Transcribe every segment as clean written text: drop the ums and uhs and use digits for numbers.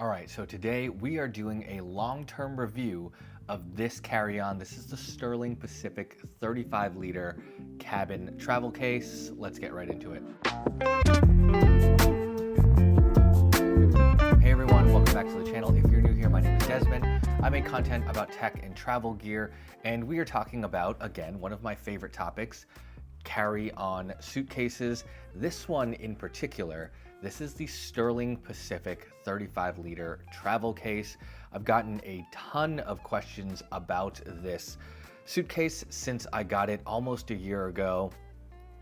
All right, so today we are doing a long-term review of this carry-on. This is the Sterling Pacific 35-liter cabin travel case. Let's get right into it. Hey everyone, welcome back to the channel. If you're new here, my name is Desmond. I make content about tech and travel gear, and we are talking about, again, one of my favorite topics, carry-on suitcases. This one in particular, this is the Sterling Pacific 35-liter travel case. I've gotten a ton of questions about this suitcase since I got it almost a year ago.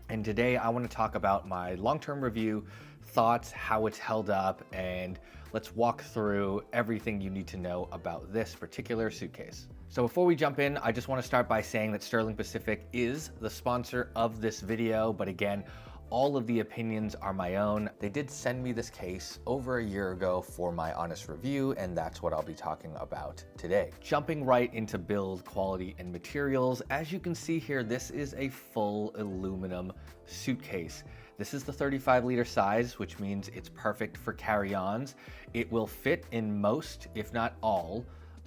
And today I want to talk about my long-term review, thoughts, how it's held up, and let's walk through everything you need to know about this particular suitcase. So before we jump in, I just want to start by saying that Sterling Pacific is the sponsor of this video, but again, all of the opinions are my own. They did send me this case over a year ago for my honest review, and that's what I'll be talking about today. Jumping right into build quality and materials, as you can see here, this is a full aluminum suitcase. This is the 35-liter size, which means it's perfect for carry-ons. It will fit in most, if not all,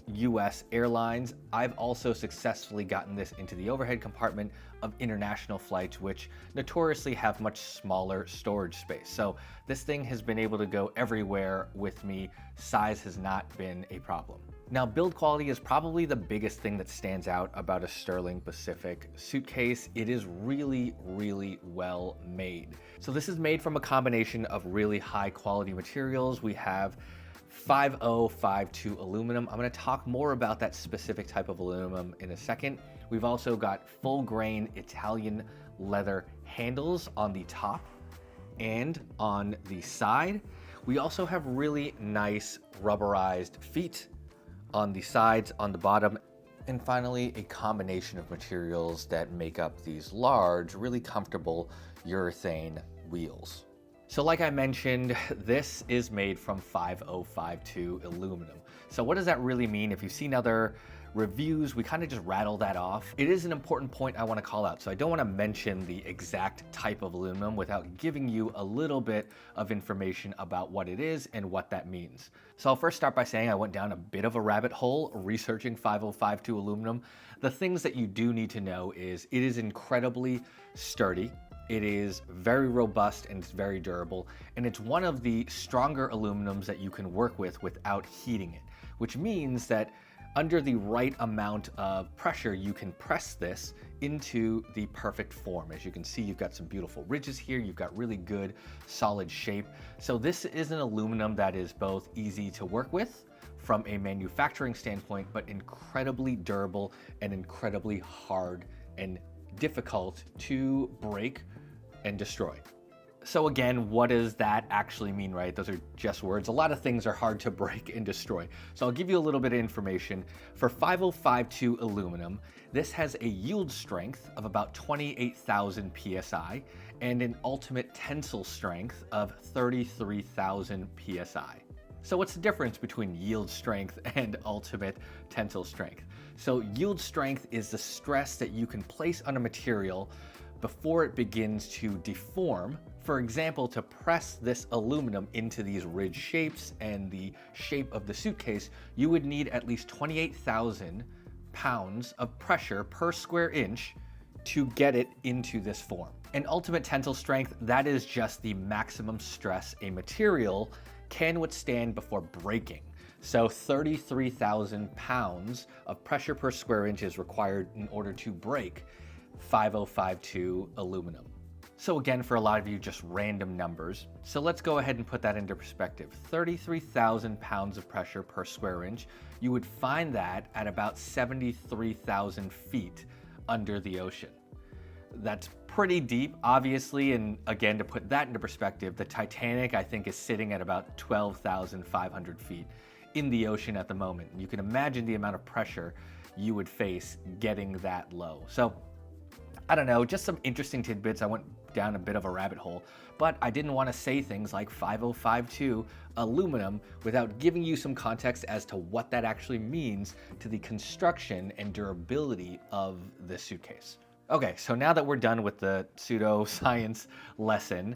US airlines. I've also successfully gotten this into the overhead compartment of international flights, which notoriously have much smaller storage space. So this thing has been able to go everywhere with me. Size has not been a problem. Now, build quality is probably the biggest thing that stands out about a Sterling Pacific suitcase. It is really, really well made. So this is made from a combination of really high quality materials. We have 5052 aluminum. I'm going to talk more about that specific type of aluminum in a second. We've also got full grain Italian leather handles on the top and on the side. We also have really nice rubberized feet on the sides, on the bottom, and finally a combination of materials that make up these large, really comfortable urethane wheels. So like I mentioned, this is made from 5052 aluminum. So what does that really mean? If you've seen other reviews, we kind of just rattle that off. It is an important point I want to call out. So I don't want to mention the exact type of aluminum without giving you a little bit of information about what it is and what that means. So I'll first start by saying I went down a bit of a rabbit hole researching 5052 aluminum. The things that you do need to know is it is incredibly sturdy. It is very robust and it's very durable, and it's one of the stronger aluminums that you can work with without heating it, which means that under the right amount of pressure, you can press this into the perfect form. As you can see, you've got some beautiful ridges here. You've got really good, solid shape. So this is an aluminum that is both easy to work with from a manufacturing standpoint, but incredibly durable and incredibly hard and difficult to break and destroy. So again, what does that actually mean, right? Those are just words. A lot of things are hard to break and destroy. So I'll give you a little bit of information. For 5052 aluminum, this has a yield strength of about 28,000 PSI and an ultimate tensile strength of 33,000 PSI. So what's the difference between yield strength and ultimate tensile strength? So yield strength is the stress that you can place on a material before it begins to deform. For example, to press this aluminum into these ridge shapes and the shape of the suitcase, you would need at least 28,000 pounds of pressure per square inch to get it into this form. And ultimate tensile strength, that is just the maximum stress a material can withstand before breaking. So 33,000 pounds of pressure per square inch is required in order to break 5052 aluminum. So again, for a lot of you, just random numbers. So let's go ahead and put that into perspective. 33,000 pounds of pressure per square inch. You would find that at about 73,000 feet under the ocean. That's pretty deep, obviously, and again, to put that into perspective, the Titanic, I think, is sitting at about 12,500 feet in the ocean at the moment. You can imagine the amount of pressure you would face getting that low. So, I don't know, just some interesting tidbits. I went down a bit of a rabbit hole, but I didn't want to say things like 5052 aluminum without giving you some context as to what that actually means to the construction and durability of this suitcase. Okay, so now that we're done with the pseudoscience lesson,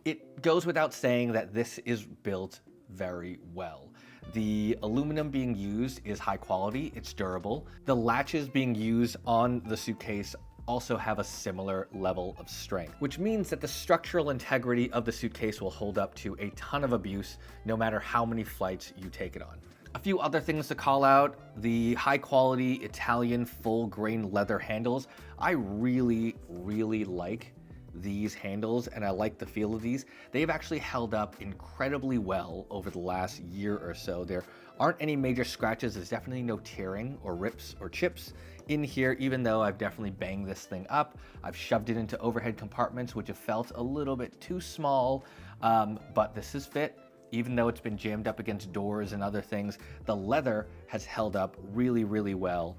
it goes without saying that this is built very well. The aluminum being used is high quality, it's durable. The latches being used on the suitcase also have a similar level of strength, which means that the structural integrity of the suitcase will hold up to a ton of abuse no matter how many flights you take it on. A few other things to call out: the high quality Italian full grain leather handles. I really like these handles and I like the feel of these. They've actually held up incredibly well over the last year or so. There aren't any major scratches. There's definitely no tearing or rips or chips in here, even though I've definitely banged this thing up. I've shoved it into overhead compartments, which have felt a little bit too small, but this has fit. Even though it's been jammed up against doors and other things, the leather has held up really well,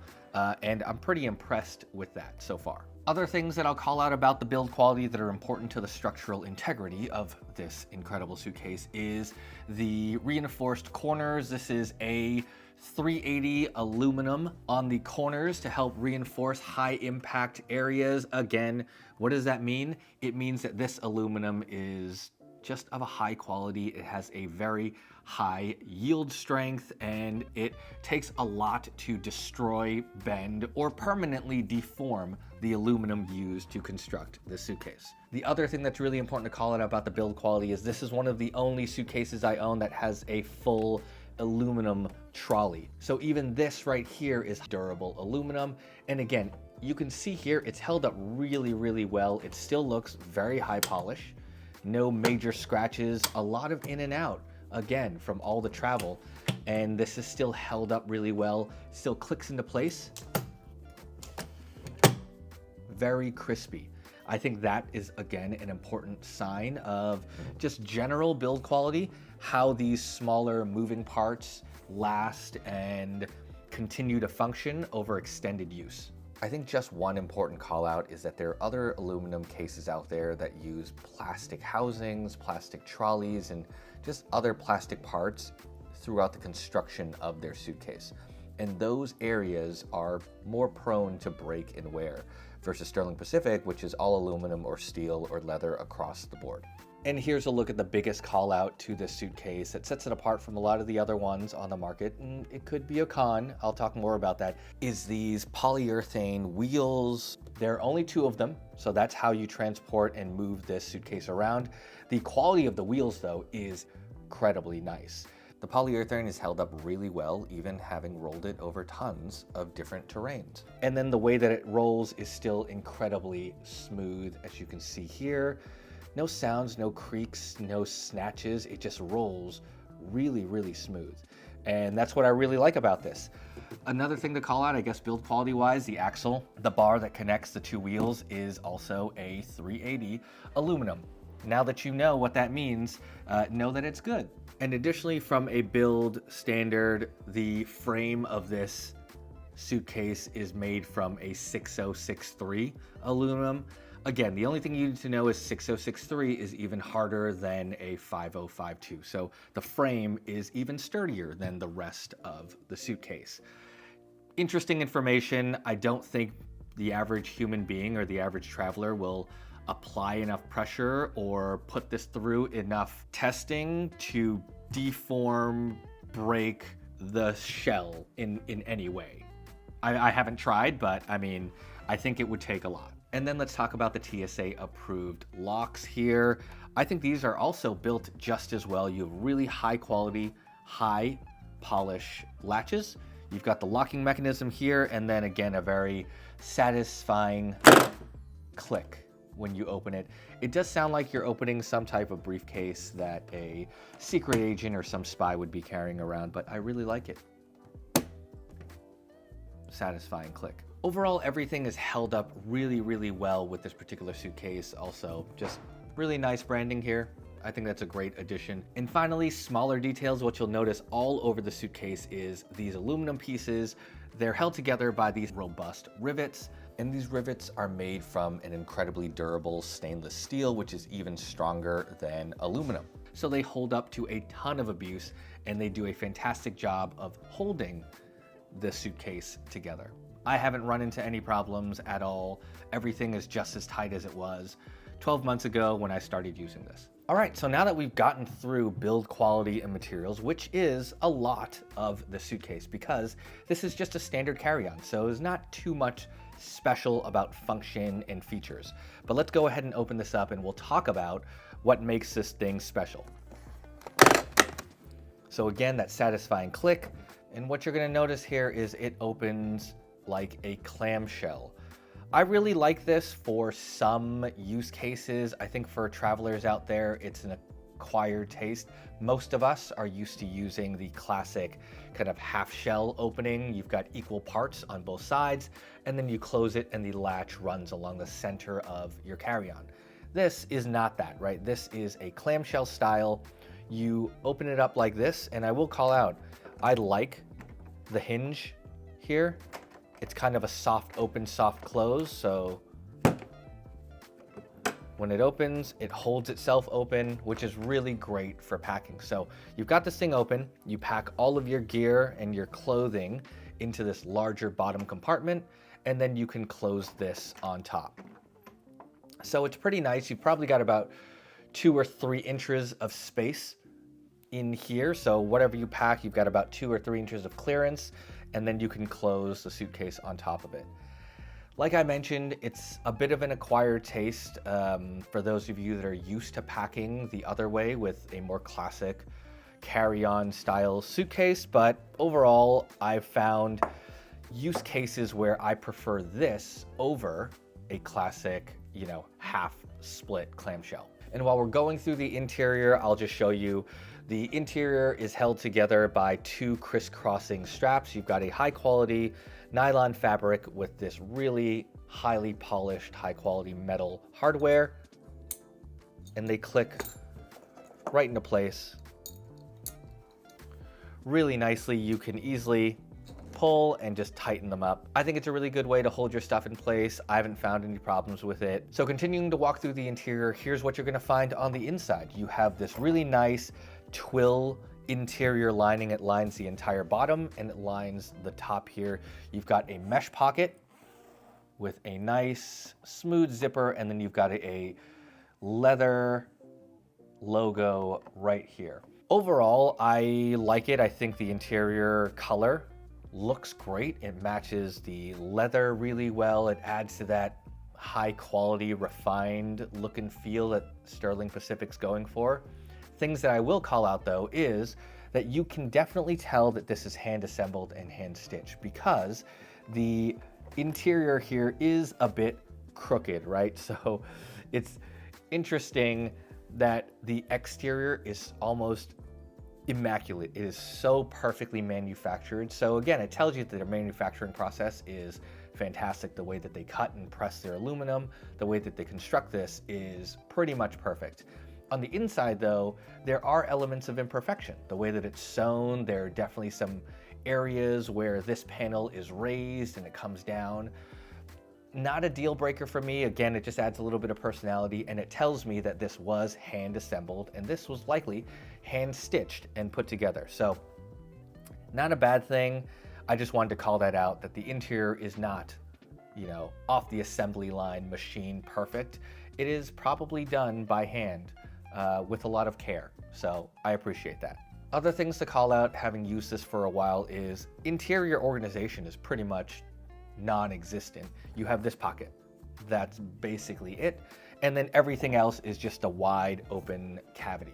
and I'm pretty impressed with that so far. Other things that I'll call out about the build quality that are important to the structural integrity of this incredible suitcase is the reinforced corners. This is a 380 aluminum on the corners to help reinforce high impact areas. Again, what does that mean? It means that this aluminum is just of a high quality. It has a very high yield strength, and it takes a lot to destroy, bend, or permanently deform the aluminum used to construct this suitcase. The other thing that's really important to call out about the build quality is this is one of the only suitcases I own that has a full aluminum trolley. So even this right here is durable aluminum. And again, you can see here, it's held up really well. It still looks very high polish. No major scratches, a lot of in and out, again, from all the travel. And this is still held up really well, still clicks into place. Very crispy. I think that is, again, an important sign of just general build quality, how these smaller moving parts last and continue to function over extended use. I think just one important call out is that there are other aluminum cases out there that use plastic housings, plastic trolleys, and just other plastic parts throughout the construction of their suitcase. And those areas are more prone to break and wear versus Sterling Pacific, which is all aluminum or steel or leather across the board. And here's a look at the biggest call out to this suitcase that sets it apart from a lot of the other ones on the market, and it could be a con, I'll talk more about that, is these polyurethane wheels. There are only 2 of them, so that's how you transport and move this suitcase around. The quality of the wheels, though, is incredibly nice. The polyurethane is held up really well, even having rolled it over tons of different terrains. And then the way that it rolls is still incredibly smooth, as you can see here. No sounds, no creaks, no snatches. It just rolls really smooth. And that's what I really like about this. Another thing to call out, I guess, build quality wise, the axle, the bar that connects the 2 wheels is also a 380 aluminum. Now that you know what that means, know that it's good. And additionally, from a build standard, the frame of this suitcase is made from a 6063 aluminum. Again, the only thing you need to know is 6063 is even harder than a 5052. So the frame is even sturdier than the rest of the suitcase. Interesting information. I don't think the average human being or the average traveler will apply enough pressure or put this through enough testing to deform, break the shell in any way. I haven't tried, but I mean, I think it would take a lot. And then let's talk about the TSA approved locks here. I think these are also built just as well. You have really high quality, high polish latches. You've got the locking mechanism here, and then again, a very satisfying click when you open it. It does sound like you're opening some type of briefcase that a secret agent or some spy would be carrying around, but I really like it. Satisfying click. Overall, everything is held up really well with this particular suitcase. Also, just really nice branding here. I think that's a great addition. And finally, smaller details. What you'll notice all over the suitcase is these aluminum pieces. They're held together by these robust rivets, and these rivets are made from an incredibly durable stainless steel, which is even stronger than aluminum. So they hold up to a ton of abuse, and they do a fantastic job of holding the suitcase together. I haven't run into any problems at all. Everything is just as tight as it was 12 months ago when I started using this. All right, so now that we've gotten through build quality and materials, which is a lot of the suitcase because this is just a standard carry-on, so there's not too much special about function and features. But let's go ahead and open this up and we'll talk about what makes this thing special. So again, that satisfying click, and what you're gonna notice here is it opens like a clamshell. I really like this for some use cases. I think for travelers out there, it's an acquired taste. Most of us are used to using the classic kind of half shell opening. You've got equal parts on both sides, and then you close it and the latch runs along the center of your carry-on. This is not that, right? This is a clamshell style. You open it up like this, and I will call out, I like the hinge here. It's kind of a soft open, soft close, so when it opens, it holds itself open, which is really great for packing. So you've got this thing open, you pack all of your gear and your clothing into this larger bottom compartment, and then you can close this on top. So it's pretty nice. You've probably got about 2 or 3 inches of space in here. So whatever you pack, you've got about 2 or 3 inches of clearance, and then you can close the suitcase on top of it. Like I mentioned, it's a bit of an acquired taste for those of you that are used to packing the other way with a more classic carry-on style suitcase, but overall, I've found use cases where I prefer this over a classic, half split clamshell. And while we're going through the interior, I'll just show you. The interior is held together by 2 crisscrossing straps. You've got a high quality nylon fabric with this really highly polished, high quality metal hardware. And they click right into place really nicely. You can easily pull and just tighten them up. I think it's a really good way to hold your stuff in place. I haven't found any problems with it. So continuing to walk through the interior, here's what you're gonna find on the inside. You have this really nice twill interior lining. It lines the entire bottom and it lines the top here. You've got a mesh pocket with a nice smooth zipper, and then you've got a leather logo right here. Overall, I like it. I think the interior color looks great. It matches the leather really well. It adds to that high quality, refined look and feel that Sterling Pacific's going for. Things that I will call out though is that you can definitely tell that this is hand assembled and hand stitched because the interior here is a bit crooked, right? So it's interesting that the exterior is almost immaculate. It is so perfectly manufactured. So again, it tells you that their manufacturing process is fantastic. The way that they cut and press their aluminum, the way that they construct this is pretty much perfect. On the inside though, there are elements of imperfection. The way that it's sewn, there are definitely some areas where this panel is raised and it comes down. Not a deal breaker for me. Again, it just adds a little bit of personality, and it tells me that this was hand assembled and this was likely hand stitched and put together. So not a bad thing. I just wanted to call that out, that the interior is not, off the assembly line machine perfect. It is probably done by hand with a lot of care. So I appreciate that. Other things to call out, having used this for a while, is interior organization is pretty much non-existent. You have this pocket. That's basically it. And then everything else is just a wide open cavity.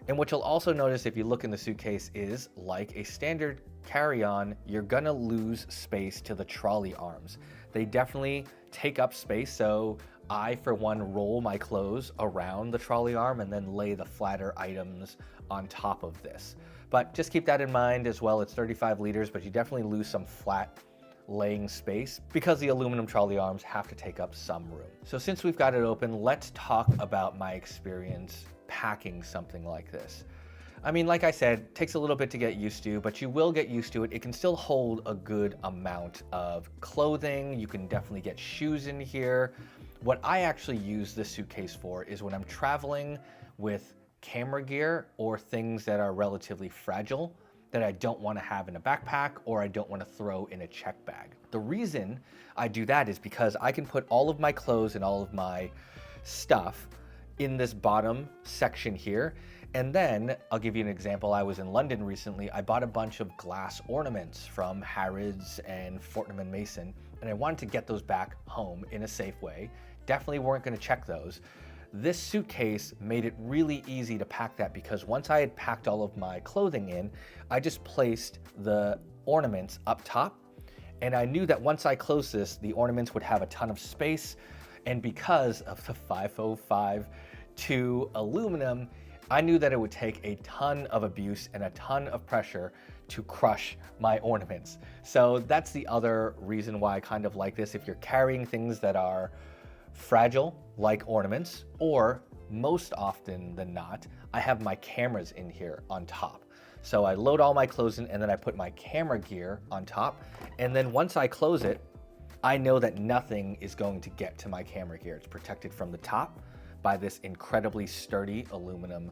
And what you'll also notice if you look in the suitcase is, like a standard carry-on, you're gonna lose space to the trolley arms. They definitely take up space, so I, for one, roll my clothes around the trolley arm and then lay the flatter items on top of this. But just keep that in mind as well. It's 35 liters, but you definitely lose some flat laying space because the aluminum trolley arms have to take up some room. So since we've got it open, let's talk about my experience packing something like this. I mean, like I said, it takes a little bit to get used to, but you will get used to it. It can still hold a good amount of clothing. You can definitely get shoes in here. What I actually use this suitcase for is when I'm traveling with camera gear or things that are relatively fragile that I don't want to have in a backpack or I don't want to throw in a check bag. The reason I do that is because I can put all of my clothes and all of my stuff in this bottom section here. And then I'll give you an example. I was in London recently. I bought a bunch of glass ornaments from Harrods and Fortnum & Mason, and I wanted to get those back home in a safe way. Definitely weren't going to check those. This suitcase made it really easy to pack that, because once I had packed all of my clothing in, I just placed the ornaments up top, and I knew that once I closed this, the ornaments would have a ton of space. And because of the 505(2) aluminum, I knew that it would take a ton of abuse and a ton of pressure to crush my ornaments. So that's the other reason why I kind of like this. If you're carrying things that are fragile, like ornaments, or most often than not, I have my cameras in here on top. So I load all my clothes in, and then I put my camera gear on top. And then once I close it, I know that nothing is going to get to my camera gear. It's protected from the top by this incredibly sturdy aluminum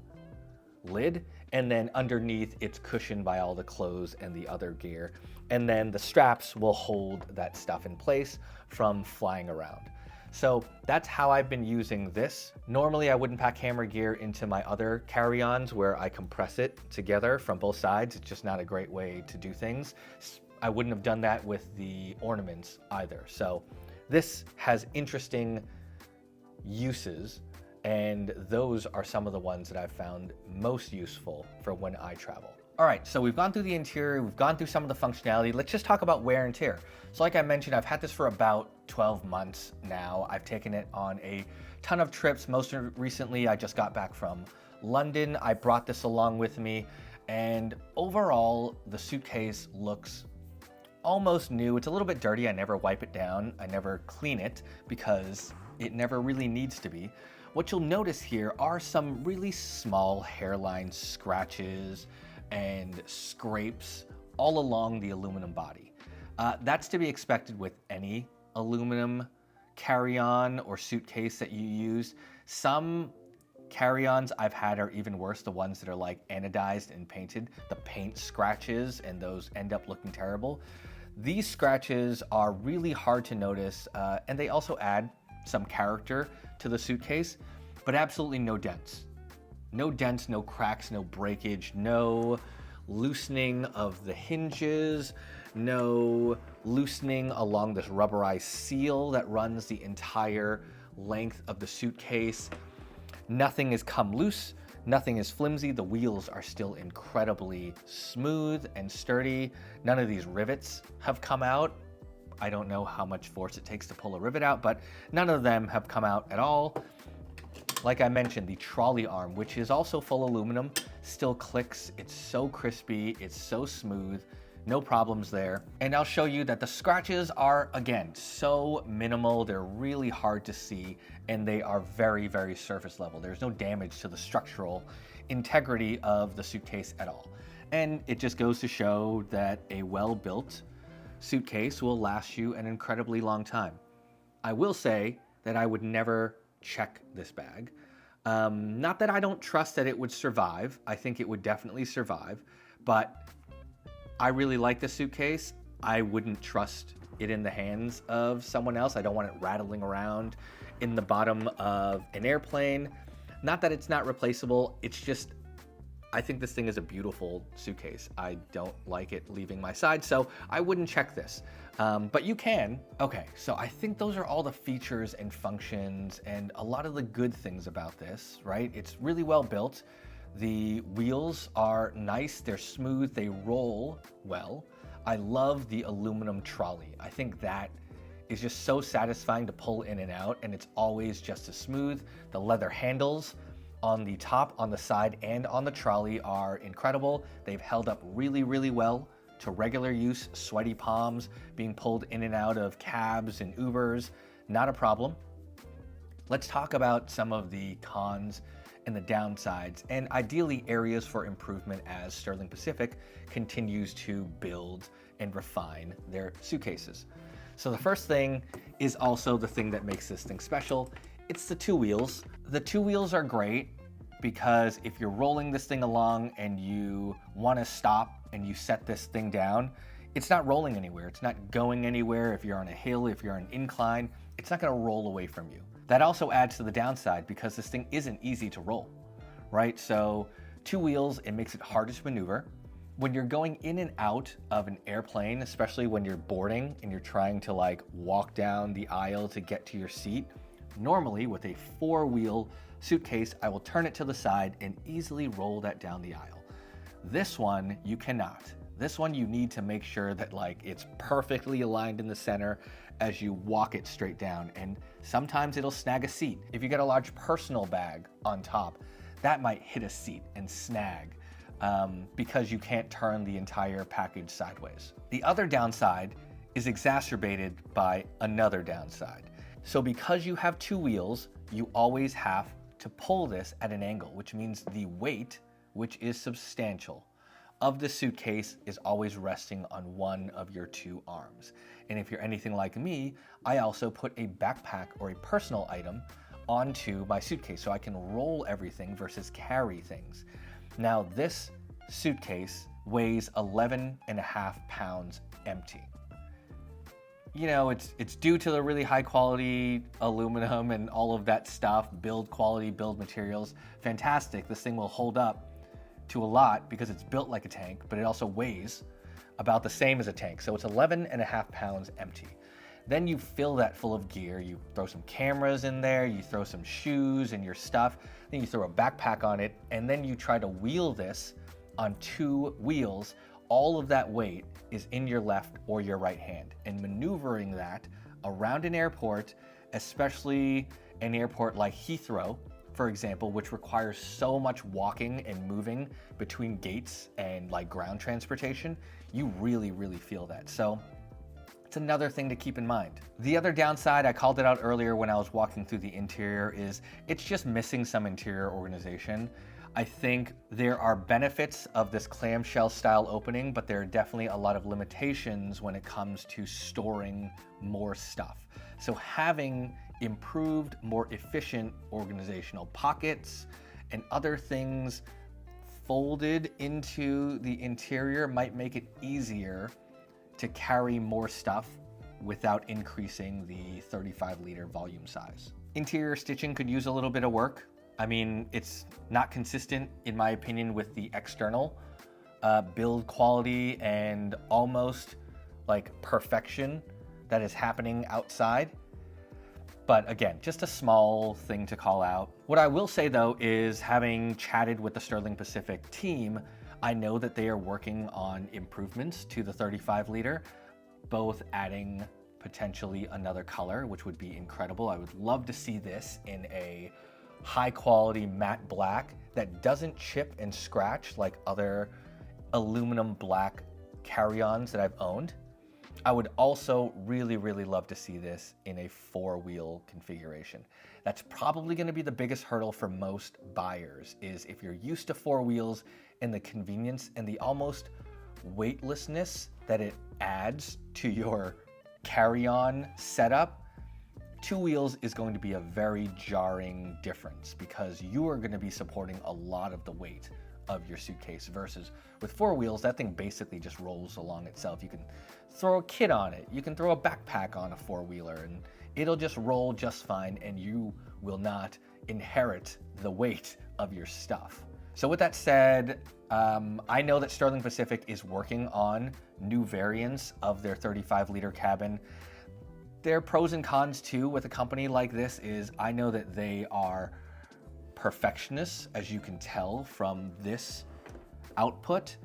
lid, and then underneath it's cushioned by all the clothes and the other gear. And then the straps will hold that stuff in place from flying around. So that's how I've been using this. Normally I wouldn't pack camera gear into my other carry-ons where I compress it together from both sides. It's just not a great way to do things. I wouldn't have done that with the ornaments either. So this has interesting uses, and those are some of the ones that I've found most useful for when I travel. All right, so we've gone through the interior, we've gone through some of the functionality. Let's just talk about wear and tear. So like I mentioned, I've had this for about 12 months now. I've taken it on a ton of trips. Most recently, I just got back from London. I brought this along with me, and overall, the suitcase looks almost new. It's a little bit dirty. I never wipe it down. I never clean it because it never really needs to be. What you'll notice here are some really small hairline scratches and scrapes all along the aluminum body. That's to be expected with any aluminum carry-on or suitcase that you use. Some carry-ons I've had are even worse, the ones that are like anodized and painted. The paint scratches, and those end up looking terrible. These scratches are really hard to notice, and they also add some character to the suitcase, but absolutely no dents. No dents, no cracks, no breakage, no loosening of the hinges, no loosening along this rubberized seal that runs the entire length of the suitcase. Nothing has come loose, nothing is flimsy. The wheels are still incredibly smooth and sturdy. None of these rivets have come out. I don't know how much force it takes to pull a rivet out, but none of them have come out at all. Like I mentioned, the trolley arm, which is also full aluminum, still clicks. It's so crispy, it's so smooth, no problems there. And I'll show you that the scratches are, again, so minimal. They're really hard to see, and they are very, very surface level. There's no damage to the structural integrity of the suitcase at all. And it just goes to show that a well-built suitcase will last you an incredibly long time. I will say that I would never check this bag. Not that I don't trust that it would survive. I think it would definitely survive, but I really like the suitcase. I wouldn't trust it in the hands of someone else. I don't want it rattling around in the bottom of an airplane. Not that it's not replaceable. It's just, I think this thing is a beautiful suitcase. I don't like it leaving my side, so I wouldn't check this. But you can. Okay, so I think those are all the features and functions and a lot of the good things about this, right? It's really well built. The wheels are nice, they're smooth, they roll well. I love the aluminum trolley. I think that is just so satisfying to pull in and out, and it's always just as smooth. The leather handles on the top, on the side, and on the trolley are incredible. They've held up really, really well to regular use, sweaty palms, being pulled in and out of cabs and Ubers, not a problem. Let's talk about some of the cons and the downsides, and ideally areas for improvement as Sterling Pacific continues to build and refine their suitcases. So the first thing is also the thing that makes this thing special. It's the two wheels. The two wheels are great because if you're rolling this thing along and you want to stop and you set this thing down, it's not rolling anywhere. It's not going anywhere. If you're on a hill, if you're on an incline, it's not going to roll away from you. That also adds to the downside because this thing isn't easy to roll, right? So 2 wheels, it makes it harder to maneuver. When you're going in and out of an airplane, especially when you're boarding and you're trying to like walk down the aisle to get to your seat, normally with a 4-wheel suitcase, I will turn it to the side and easily roll that down the aisle. This one, you cannot. This one, you need to make sure that like it's perfectly aligned in the center as you walk it straight down. And sometimes it'll snag a seat. If you get a large personal bag on top, that might hit a seat and snag because you can't turn the entire package sideways. The other downside is exacerbated by another downside. So because you have 2 wheels, you always have to pull this at an angle, which means the weight, which is substantial, of the suitcase is always resting on one of your 2 arms. And if you're anything like me, I also put a backpack or a personal item onto my suitcase so I can roll everything versus carry things. Now this suitcase weighs 11.5 pounds empty. You know, it's due to the really high quality aluminum and all of that stuff, build quality, build materials. Fantastic, this thing will hold up to a lot because it's built like a tank, but it also weighs about the same as a tank. So it's 11.5 pounds empty. Then you fill that full of gear. You throw some cameras in there, you throw some shoes and your stuff, then you throw a backpack on it, and then you try to wheel this on 2 wheels. All of that weight is in your left or your right hand. And maneuvering that around an airport, especially an airport like Heathrow, for example, which requires so much walking and moving between gates and like ground transportation, you really, really feel that. So it's another thing to keep in mind. The other downside, I called it out earlier when I was walking through the interior, is it's just missing some interior organization. I think there are benefits of this clamshell style opening, but there are definitely a lot of limitations when it comes to storing more stuff. So having improved, more efficient organizational pockets and other things folded into the interior might make it easier to carry more stuff without increasing the 35-liter volume size. Interior stitching could use a little bit of work. I mean, it's not consistent, in my opinion, with the external build quality and almost like perfection that is happening outside. But again, just a small thing to call out. What I will say though is, having chatted with the Sterling Pacific team, I know that they are working on improvements to the 35-liter, both adding potentially another color, which would be incredible. I would love to see this in a high quality matte black that doesn't chip and scratch like other aluminum black carry-ons that I've owned. I would also really, really love to see this in a 4-wheel configuration. That's probably going to be the biggest hurdle for most buyers, is if you're used to 4 wheels and the convenience and the almost weightlessness that it adds to your carry-on setup, 2 wheels is going to be a very jarring difference because you are going to be supporting a lot of the weight of your suitcase, versus with 4 wheels, that thing basically just rolls along itself. You can throw a kid on it, you can throw a backpack on a 4-wheeler, and it'll just roll just fine, and you will not inherit the weight of your stuff. So with that said, I know that Sterling Pacific is working on new variants of their 35-liter cabin. There are pros and cons too with a company like this. Is I know that they are perfectionists, as you can tell from this output,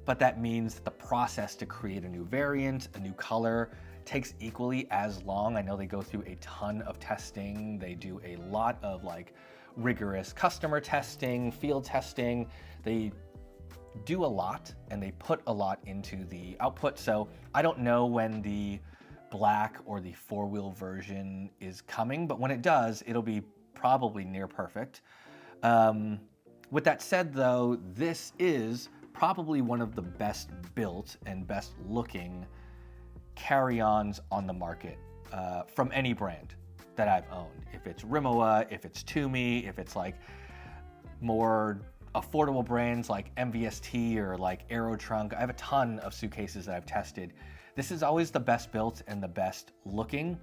but that means that the process to create a new variant, a new color, takes equally as long. I know they go through a ton of testing. They do a lot of like rigorous customer testing, field testing. They do a lot and they put a lot into the output. So I don't know when the black or the 4-wheel version is coming, but when it does, it'll be probably near perfect. With that said though, this is probably one of the best built and best looking carry-ons on the market from any brand that I've owned. If it's Rimowa, if it's Tumi, if it's like more affordable brands like MVST or like Aerotrunk, I have a ton of suitcases that I've tested. This is always the best built and the best looking.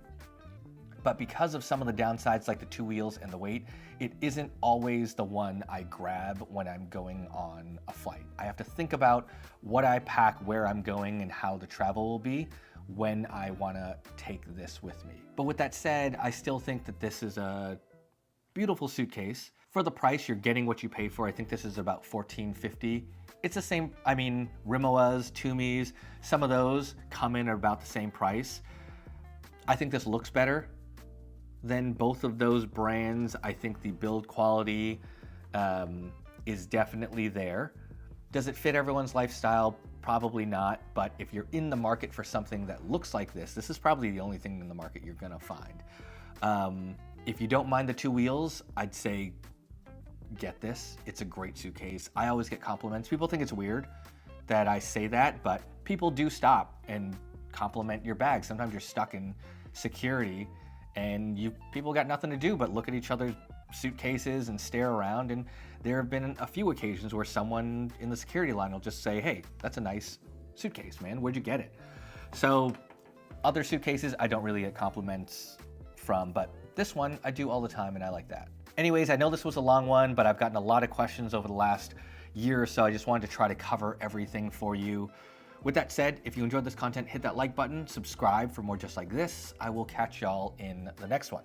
But because of some of the downsides, like the 2 wheels and the weight, it isn't always the one I grab when I'm going on a flight. I have to think about what I pack, where I'm going, and how the travel will be when I want to take this with me. But with that said, I still think that this is a beautiful suitcase. For the price, you're getting what you pay for. I think this is about $14.50. It's the same, I mean, Rimowas, Tumis, some of those come in at about the same price. I think this looks better than both of those brands. I think the build quality is definitely there. Does it fit everyone's lifestyle? Probably not, but if you're in the market for something that looks like this is probably the only thing in the market you're gonna find. If you don't mind the 2 wheels, I'd say get this. It's a great suitcase. I always get compliments. People think it's weird that I say that, but people do stop and compliment your bag. Sometimes you're stuck in security and people got nothing to do but look at each other's suitcases and stare around, and there have been a few occasions where someone in the security line will just say, hey, that's a nice suitcase, man, where'd you get it? So other suitcases I don't really get compliments from, but this one I do all the time and I like that. Anyways, I know this was a long one, but I've gotten a lot of questions over the last year or so. I just wanted to try to cover everything for you. With that said, if you enjoyed this content, hit that like button, subscribe for more just like this. I will catch y'all in the next one.